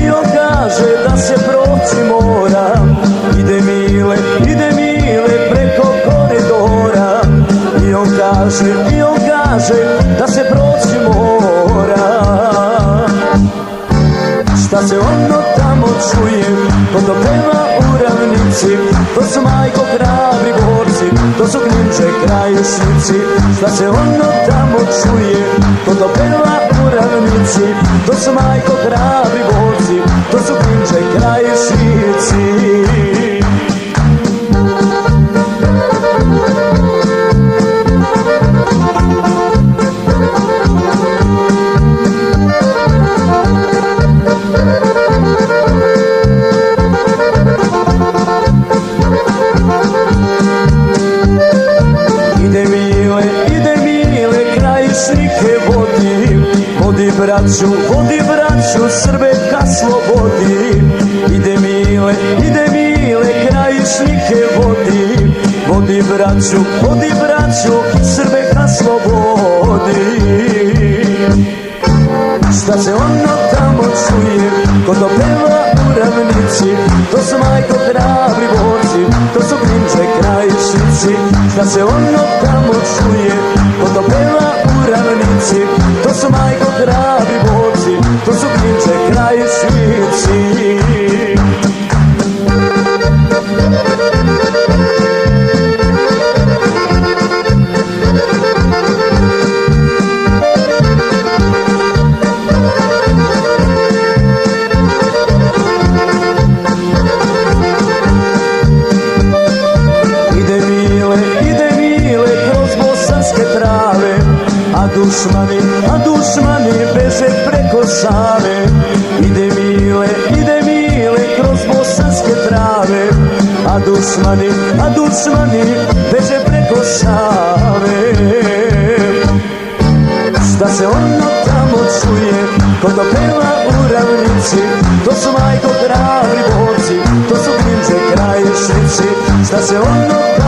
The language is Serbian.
I on kaže da se proći mora. Ide Mile preko koridora. I on kaže da se proći mora. Šta se ono tamo čuje, ko to peva u ravnici? To su majko hrabri borci, to su Kninče Krajišnici. Šta se ono tamo čuje, ko to peva u ravnici? To su majko hrabri borci, to su Kninče Krajišnici. Ide Mile Krajišnike vodi braću Srbe ka slobodi. Ide Mile Krajišnike vodi braću Srbe ka slobodi. Šta se ono tamo čuje, ko to peva u ravnici? To su majko hrabri borci, to su Kninče Krajišnici. Šta se ono tamo čuje, ko to peva u ravnici? To su majko hrabri borci, to su Kninče Krajišnici. A dušmani beže preko Save. Ide Mile kroz bosanske trave. A dušmani beže preko Save. Šta se ono tamo čuje, ko to peva u ravnici? To su majko hrabri borci, to su Kninče Krajišnici. Šta se ono